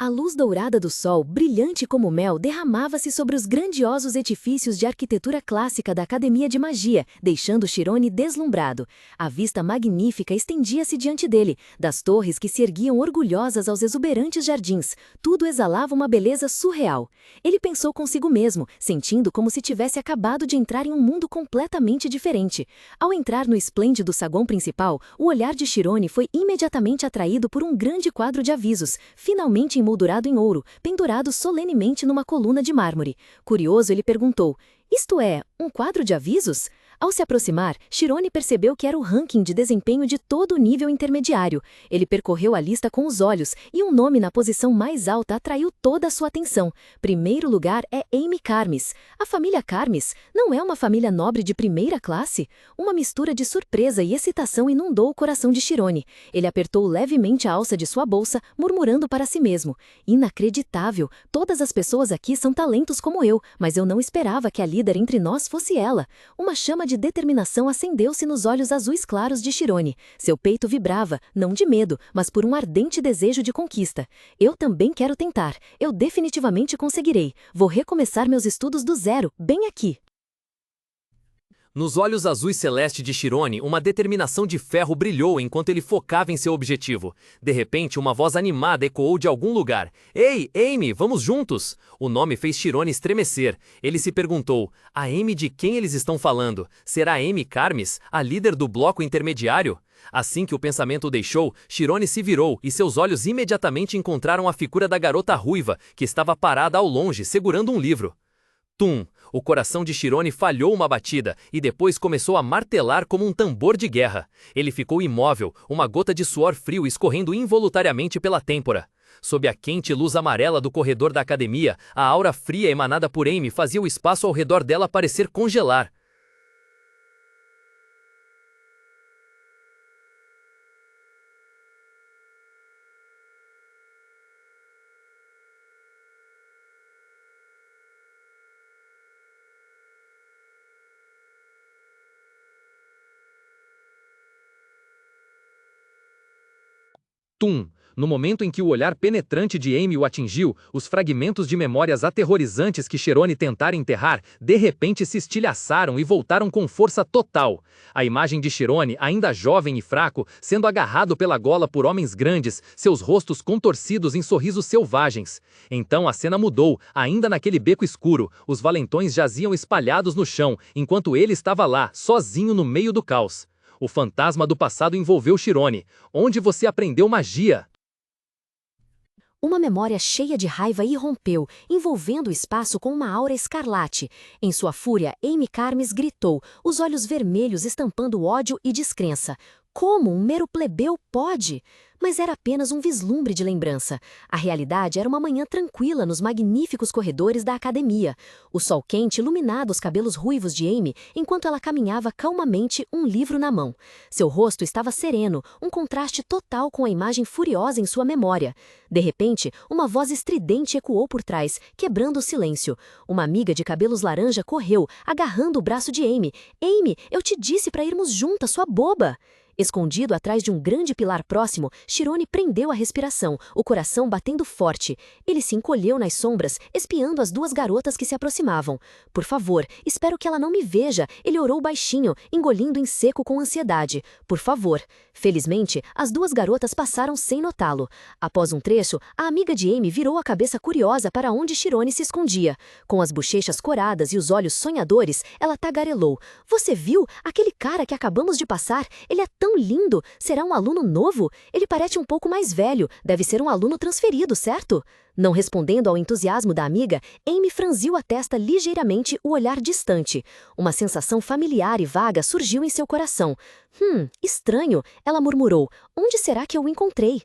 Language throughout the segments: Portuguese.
A luz dourada do sol, brilhante como mel, derramava-se sobre os grandiosos edifícios de arquitetura clássica da Academia de Magia, deixando Chirone deslumbrado. A vista magnífica estendia-se diante dele, das torres que se erguiam orgulhosas aos exuberantes jardins. Tudo exalava uma beleza surreal. Ele pensou consigo mesmo, sentindo como se tivesse acabado de entrar em um mundo completamente diferente. Ao entrar no esplêndido saguão principal, o olhar de Chirone foi imediatamente atraído por um grande quadro de avisos, finalmente emoldurado em ouro, pendurado solenemente numa coluna de mármore. Curioso, ele perguntou: "Isto é, um quadro de avisos?" Ao se aproximar, Chirone percebeu que era o ranking de desempenho de todo o nível intermediário. Ele percorreu a lista com os olhos e um nome na posição mais alta atraiu toda a sua atenção. Primeiro lugar é Amy Karmis. A família Karmis não é uma família nobre de primeira classe? Uma mistura de surpresa e excitação inundou o coração de Chirone. Ele apertou levemente a alça de sua bolsa, murmurando para si mesmo: "Inacreditável! Todas as pessoas aqui são talentos como eu, mas eu não esperava que a líder entre nós fosse ela." Uma chama de determinação acendeu-se nos olhos azuis claros de Chirone. Seu peito vibrava, não de medo, mas por um ardente desejo de conquista. "Eu também quero tentar. Eu definitivamente conseguirei. Vou recomeçar meus estudos do zero, bem aqui." Nos olhos azuis celeste de Chirone, uma determinação de ferro brilhou enquanto ele focava em seu objetivo. De repente, uma voz animada ecoou de algum lugar: "Ei, Amy, vamos juntos!" O nome fez Chirone estremecer. Ele se perguntou: a Amy de quem eles estão falando? Será Amy Karmis, a líder do bloco intermediário? Assim que o pensamento o deixou, Chirone se virou e seus olhos imediatamente encontraram a figura da garota ruiva, que estava parada ao longe, segurando um livro. Tum! O coração de Chirone falhou uma batida e depois começou a martelar como um tambor de guerra. Ele ficou imóvel, uma gota de suor frio escorrendo involuntariamente pela têmpora. Sob a quente luz amarela do corredor da academia, a aura fria emanada por Amy fazia o espaço ao redor dela parecer congelar. Tum! No momento em que o olhar penetrante de Amy o atingiu, os fragmentos de memórias aterrorizantes que Chirone tentara enterrar, de repente se estilhaçaram e voltaram com força total. A imagem de Chirone, ainda jovem e fraco, sendo agarrado pela gola por homens grandes, seus rostos contorcidos em sorrisos selvagens. Então a cena mudou, ainda naquele beco escuro, os valentões jaziam espalhados no chão, enquanto ele estava lá, sozinho no meio do caos. O fantasma do passado envolveu Chirone. "Onde você aprendeu magia?" Uma memória cheia de raiva irrompeu, envolvendo o espaço com uma aura escarlate. Em sua fúria, Amy Karmis gritou, os olhos vermelhos estampando ódio e descrença. Como um mero plebeu pode? Mas era apenas um vislumbre de lembrança. A realidade era uma manhã tranquila nos magníficos corredores da academia. O sol quente iluminava os cabelos ruivos de Amy enquanto ela caminhava calmamente, um livro na mão. Seu rosto estava sereno, um contraste total com a imagem furiosa em sua memória. De repente, uma voz estridente ecoou por trás, quebrando o silêncio. Uma amiga de cabelos laranja correu, agarrando o braço de Amy. "Amy, eu te disse para irmos juntas, sua boba!" Escondido atrás de um grande pilar próximo, Chirone prendeu a respiração, o coração batendo forte. Ele se encolheu nas sombras, espiando as duas garotas que se aproximavam. "Por favor, espero que ela não me veja", ele orou baixinho, engolindo em seco com ansiedade. "Por favor." Felizmente, as duas garotas passaram sem notá-lo. Após um trecho, a amiga de Amy virou a cabeça curiosa para onde Chirone se escondia. Com as bochechas coradas e os olhos sonhadores, ela tagarelou: "Você viu? Aquele cara que acabamos de passar? Ele é tão lindo! Será um aluno novo? Ele parece um pouco mais velho. Deve ser um aluno transferido, certo?" Não respondendo ao entusiasmo da amiga, Amy franziu a testa ligeiramente, o olhar distante. Uma sensação familiar e vaga surgiu em seu coração. Estranho, ela murmurou. "Onde será que eu o encontrei?"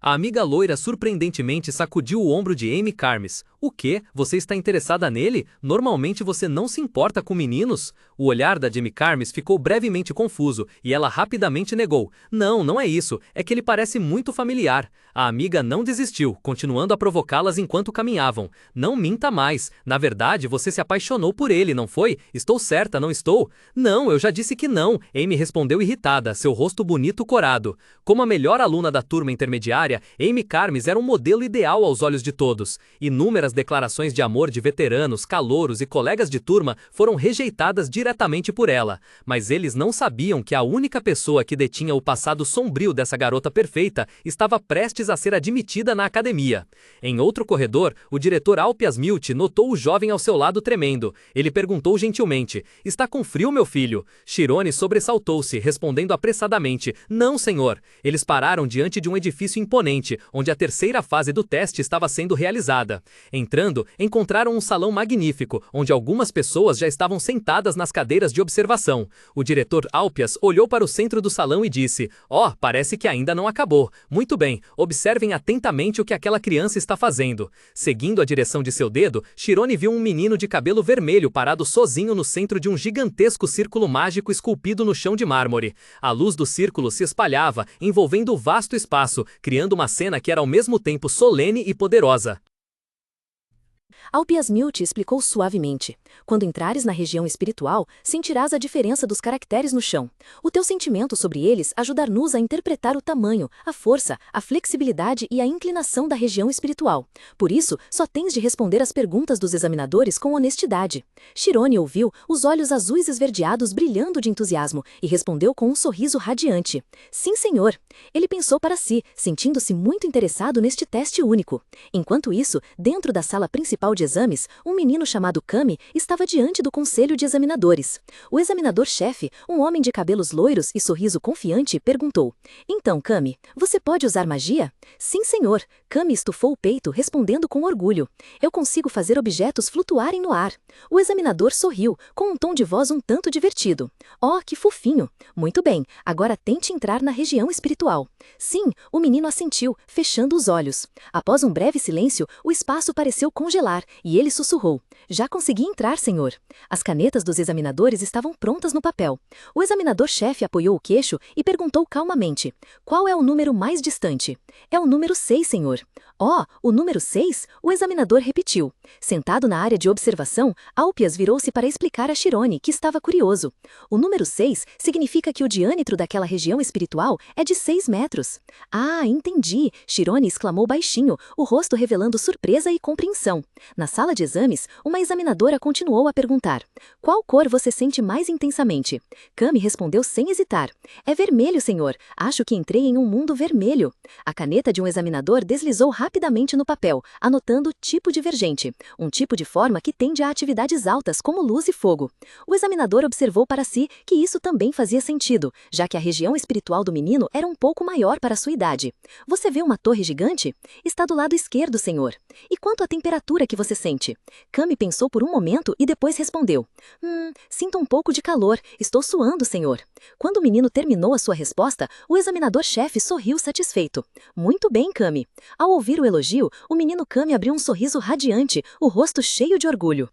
A amiga loira surpreendentemente sacudiu o ombro de Amy Karmis. "O quê? Você está interessada nele? Normalmente você não se importa com meninos?" O olhar da Amy Karmis ficou brevemente confuso e ela rapidamente negou. "Não, não é isso. É que ele parece muito familiar." A amiga não desistiu, continuando a provocá-las enquanto caminhavam. "Não minta mais. Na verdade, você se apaixonou por ele, não foi? Estou certa, não estou?" "Não, eu já disse que não." Amy respondeu irritada, seu rosto bonito corado. Como a melhor aluna da turma intermediária, secretária, Amy Carmes era um modelo ideal aos olhos de todos. Inúmeras declarações de amor de veteranos, calouros e colegas de turma foram rejeitadas diretamente por ela. Mas eles não sabiam que a única pessoa que detinha o passado sombrio dessa garota perfeita estava prestes a ser admitida na academia. Em outro corredor, o diretor Alpias Milty notou o jovem ao seu lado tremendo. Ele perguntou gentilmente: "Está com frio, meu filho?" Chirone sobressaltou-se, respondendo apressadamente: "Não, senhor." Eles pararam diante de um edifício imponente, onde a terceira fase do teste estava sendo realizada. Entrando, encontraram um salão magnífico, onde algumas pessoas já estavam sentadas nas cadeiras de observação. O diretor Alpias olhou para o centro do salão e disse: Parece que ainda não acabou. Muito bem, observem atentamente o que aquela criança está fazendo." Seguindo a direção de seu dedo, Chirone viu um menino de cabelo vermelho parado sozinho no centro de um gigantesco círculo mágico esculpido no chão de mármore. A luz do círculo se espalhava, envolvendo o vasto espaço, criando uma cena que era ao mesmo tempo solene e poderosa. Alpias Milty explicou suavemente: "Quando entrares na região espiritual, sentirás a diferença dos caracteres no chão. O teu sentimento sobre eles ajudar-nos a interpretar o tamanho, a força, a flexibilidade e a inclinação da região espiritual. Por isso, só tens de responder às perguntas dos examinadores com honestidade." Chirone ouviu, os olhos azuis esverdeados brilhando de entusiasmo, e respondeu com um sorriso radiante: "Sim, senhor." Ele pensou para si, sentindo-se muito interessado neste teste único. Enquanto isso, dentro da sala principal de exames, um menino chamado Kami estava diante do conselho de examinadores. O examinador-chefe, um homem de cabelos loiros e sorriso confiante, perguntou: "Então, Kami, você pode usar magia?" "Sim, senhor." Kami estufou o peito, respondendo com orgulho: "Eu consigo fazer objetos flutuarem no ar." O examinador sorriu, com um tom de voz um tanto divertido: "Oh, que fofinho! Muito bem, agora tente entrar na região espiritual." "Sim," o menino assentiu, fechando os olhos. Após um breve silêncio, o espaço pareceu congelar, e ele sussurrou: "Já consegui entrar, senhor." As canetas dos examinadores estavam prontas no papel. O examinador-chefe apoiou o queixo e perguntou calmamente: "Qual é o número mais distante?" "É o número 6, senhor." "Oh, o número 6?" O examinador repetiu. Sentado na área de observação, Alpias virou-se para explicar a Chirone, que estava curioso: "O número 6 significa que o diâmetro daquela região espiritual é de 6 metros." "Ah, entendi!" Chirone exclamou baixinho, o rosto revelando surpresa e compreensão. Na sala de exames, uma examinadora continuou a perguntar: "Qual cor você sente mais intensamente?" Kami respondeu sem hesitar: "É vermelho, senhor. Acho que entrei em um mundo vermelho." A caneta de um examinador deslizou rapidamente no papel, anotando tipo divergente, um tipo de forma que tende a atividades altas como luz e fogo. O examinador observou para si que isso também fazia sentido, já que a região espiritual do menino era um pouco maior para sua idade. "Você vê uma torre gigante?" "Está do lado esquerdo, senhor." "E quanto à temperatura que você sente?" Kami pensou por um momento e depois respondeu: Sinto um pouco de calor. Estou suando, senhor." Quando o menino terminou a sua resposta, o examinador-chefe sorriu satisfeito. "Muito bem, Kami." Ao ouvir o elogio, o menino Kami abriu um sorriso radiante, o rosto cheio de orgulho.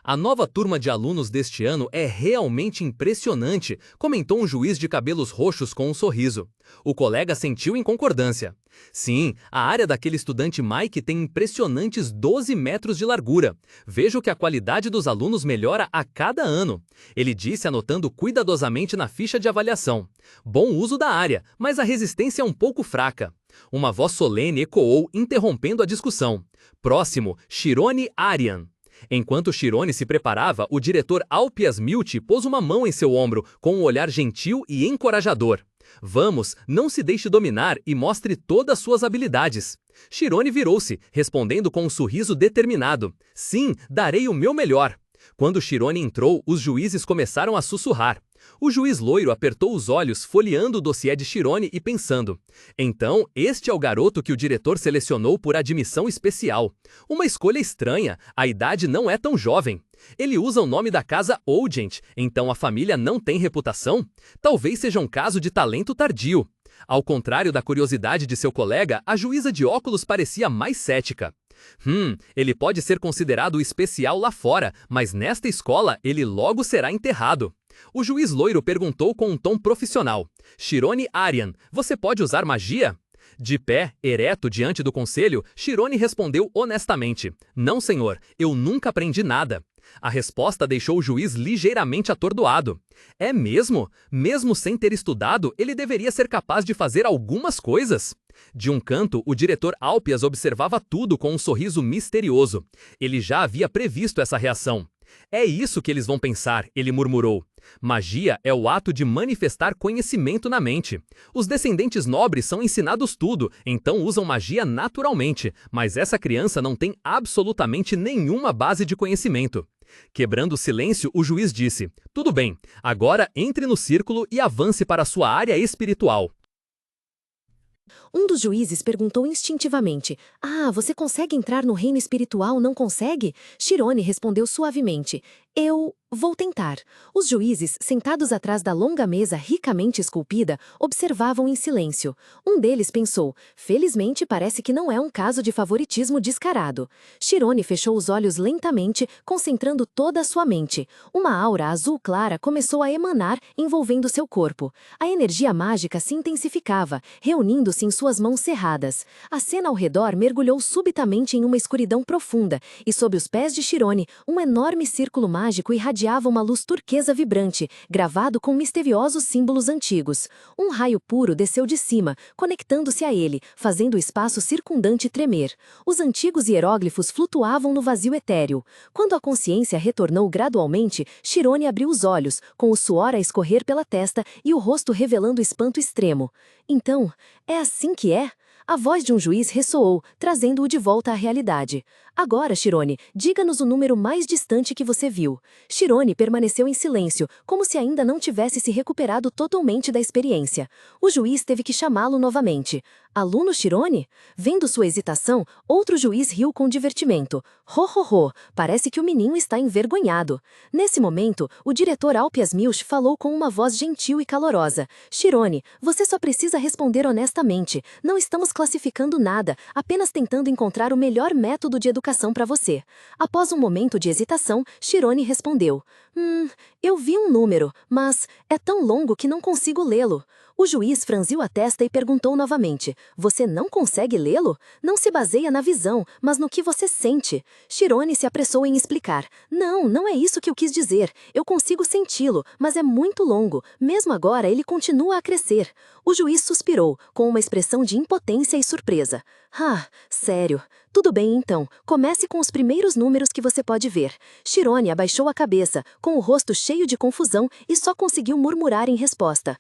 "A nova turma de alunos deste ano é realmente impressionante", comentou um juiz de cabelos roxos com um sorriso. O colega sentiu em concordância. "Sim, a área daquele estudante Mike tem impressionantes 12 metros de largura. Vejo que a qualidade dos alunos melhora a cada ano." Ele disse, anotando cuidadosamente na ficha de avaliação: "Bom uso da área, mas a resistência é um pouco fraca." Uma voz solene ecoou, interrompendo a discussão: "Próximo, Chirone Arian." Enquanto Chirone se preparava, o diretor Alpias Milty pôs uma mão em seu ombro, com um olhar gentil e encorajador. "Vamos, não se deixe dominar e mostre todas suas habilidades." Chirone virou-se, respondendo com um sorriso determinado: "Sim, darei o meu melhor." Quando Chirone entrou, os juízes começaram a sussurrar. O juiz loiro apertou os olhos, folheando o dossiê de Chirone e pensando: "Então, este é o garoto que o diretor selecionou por admissão especial. Uma escolha estranha, a idade não é tão jovem. Ele usa o nome da casa Oldent, então a família não tem reputação? Talvez seja um caso de talento tardio." Ao contrário da curiosidade de seu colega, a juíza de óculos parecia mais cética. Ele pode ser considerado especial lá fora, mas nesta escola ele logo será enterrado." O juiz loiro perguntou com um tom profissional: "Chirone Arian, você pode usar magia?" De pé, ereto diante do conselho, Chirone respondeu honestamente: Não, senhor, eu nunca aprendi nada. A resposta deixou o juiz ligeiramente atordoado. É mesmo? Mesmo sem ter estudado, ele deveria ser capaz de fazer algumas coisas? De um canto, o diretor Alpias observava tudo com um sorriso misterioso. Ele já havia previsto essa reação. É isso que eles vão pensar, ele murmurou. Magia é o ato de manifestar conhecimento na mente. Os descendentes nobres são ensinados tudo, então usam magia naturalmente, mas essa criança não tem absolutamente nenhuma base de conhecimento. Quebrando o silêncio, o juiz disse: Tudo bem, agora entre no círculo e avance para sua área espiritual. Um dos juízes perguntou instintivamente: Ah, você consegue entrar no reino espiritual, não consegue? Chirone respondeu suavemente: Eu vou tentar. Os juízes, sentados atrás da longa mesa ricamente esculpida, observavam em silêncio. Um deles pensou: Felizmente parece que não é um caso de favoritismo descarado. Chirone fechou os olhos lentamente, concentrando toda a sua mente. Uma aura azul clara começou a emanar, envolvendo seu corpo. A energia mágica se intensificava, reunindo-se em suas mãos cerradas. A cena ao redor mergulhou subitamente em uma escuridão profunda, e sob os pés de Chirone, um enorme círculo mágico irradiava uma luz turquesa vibrante, gravado com misteriosos símbolos antigos. Um raio puro desceu de cima, conectando-se a ele, fazendo o espaço circundante tremer. Os antigos hieróglifos flutuavam no vazio etéreo. Quando a consciência retornou gradualmente, Chirone abriu os olhos, com o suor a escorrer pela testa e o rosto revelando espanto extremo. Então, é assim que é? A voz de um juiz ressoou, trazendo-o de volta à realidade. Agora, Chirone, diga-nos o número mais distante que você viu. Chirone permaneceu em silêncio, como se ainda não tivesse se recuperado totalmente da experiência. O juiz teve que chamá-lo novamente. Aluno Chirone? Vendo sua hesitação, outro juiz riu com divertimento. Ho, ho, ho, parece que o menino está envergonhado. Nesse momento, o diretor Alpias Milch falou com uma voz gentil e calorosa. Chirone, você só precisa responder honestamente. Não estamos classificando nada, apenas tentando encontrar o melhor método de educação para você. Após um momento de hesitação, Chirone respondeu: eu vi um número, mas é tão longo que não consigo lê-lo. O juiz franziu a testa e perguntou novamente: Você não consegue lê-lo? Não se baseia na visão, mas no que você sente. Chirone se apressou em explicar: Não é isso que eu quis dizer. Eu consigo senti-lo, mas é muito longo. Mesmo agora, ele continua a crescer. O juiz suspirou, com uma expressão de impotência e surpresa. Sério. Tudo bem então, comece com os primeiros números que você pode ver. Chirone abaixou a cabeça, com o rosto cheio de confusão, e só conseguiu murmurar em resposta: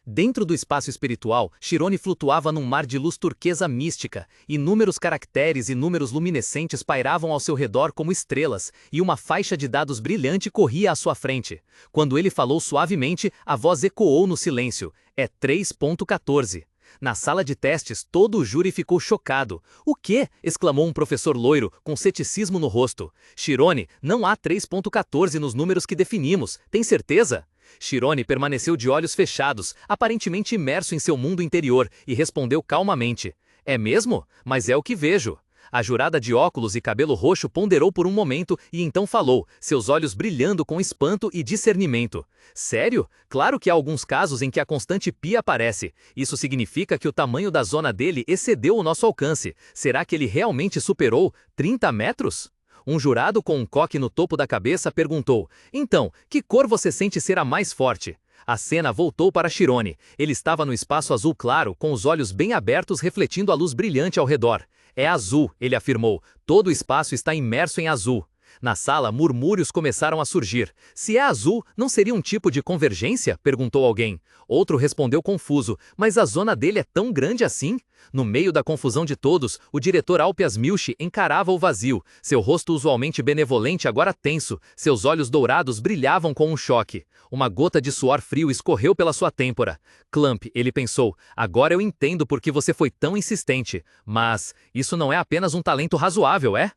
Dentro do espaço espiritual, Chirone flutuava num mar de luz turquesa mística. Inúmeros caracteres e números luminescentes pairavam ao seu redor como estrelas, e uma faixa de dados brilhante corria à sua frente. Quando ele falou suavemente, a voz ecoou no silêncio: É 3.14. Na sala de testes, todo o júri ficou chocado. O quê? Exclamou um professor loiro, com ceticismo no rosto. Chirone, não há 3.14 nos números que definimos, tem certeza? Chirone permaneceu de olhos fechados, aparentemente imerso em seu mundo interior, e respondeu calmamente: É mesmo? Mas é o que vejo. A jurada de óculos e cabelo roxo ponderou por um momento e então falou, seus olhos brilhando com espanto e discernimento. Sério? Claro que há alguns casos em que a constante π aparece. Isso significa que o tamanho da zona dele excedeu o nosso alcance. Será que ele realmente superou 30 metros? Um jurado com um coque no topo da cabeça perguntou: Então, que cor você sente ser a mais forte? A cena voltou para Chirone. Ele estava no espaço azul claro, com os olhos bem abertos refletindo a luz brilhante ao redor. É azul, ele afirmou. Todo o espaço está imerso em azul. Na sala, murmúrios começaram a surgir. Se é azul, não seria um tipo de convergência? Perguntou alguém. Outro respondeu confuso. Mas a zona dele é tão grande assim? No meio da confusão de todos, o diretor Alpias Milch encarava o vazio. Seu rosto usualmente benevolente agora tenso. Seus olhos dourados brilhavam com um choque. Uma gota de suor frio escorreu pela sua têmpora. Clamp, ele pensou, agora eu entendo por que você foi tão insistente. Mas isso não é apenas um talento razoável, é?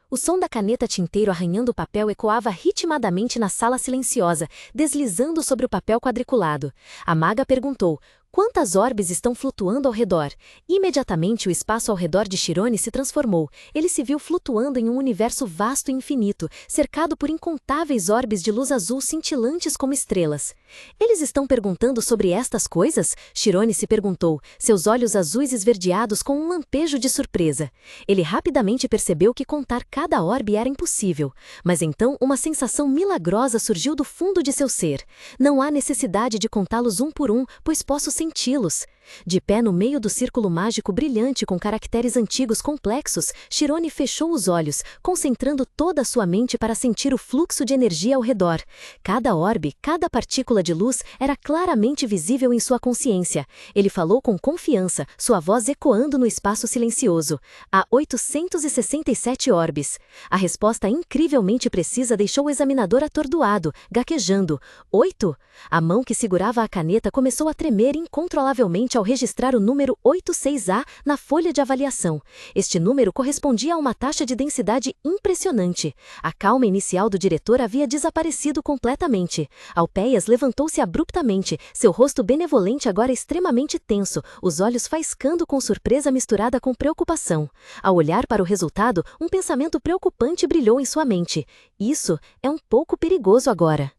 O som da caneta tinteiro arranhando o papel ecoava ritmadamente na sala silenciosa, deslizando sobre o papel quadriculado. A maga perguntou: Quantas orbes estão flutuando ao redor? Imediatamente o espaço ao redor de Chirone se transformou. Ele se viu flutuando em um universo vasto e infinito, cercado por incontáveis orbes de luz azul cintilantes como estrelas. Eles estão perguntando sobre estas coisas? Chirone se perguntou, seus olhos azuis esverdeados com um lampejo de surpresa. Ele rapidamente percebeu que contar cada orbe era impossível. Mas então uma sensação milagrosa surgiu do fundo de seu ser. Não há necessidade de contá-los um por um, pois posso senti-los. De pé no meio do círculo mágico brilhante com caracteres antigos complexos, Chirone fechou os olhos, concentrando toda a sua mente para sentir o fluxo de energia ao redor. Cada orbe, cada partícula de luz era claramente visível em sua consciência. Ele falou com confiança, sua voz ecoando no espaço silencioso. Há 867 orbes. A resposta incrivelmente precisa deixou o examinador atordoado, gaguejando. 8? A mão que segurava a caneta começou a tremer incontrolavelmente ao registrar o número 86A na folha de avaliação. Este número correspondia a uma taxa de densidade impressionante. A calma inicial do diretor havia desaparecido completamente. Alpéias levantou-se abruptamente, seu rosto benevolente agora extremamente tenso, os olhos faiscando com surpresa misturada com preocupação. Ao olhar para o resultado, um pensamento preocupante brilhou em sua mente. Isso é um pouco perigoso agora.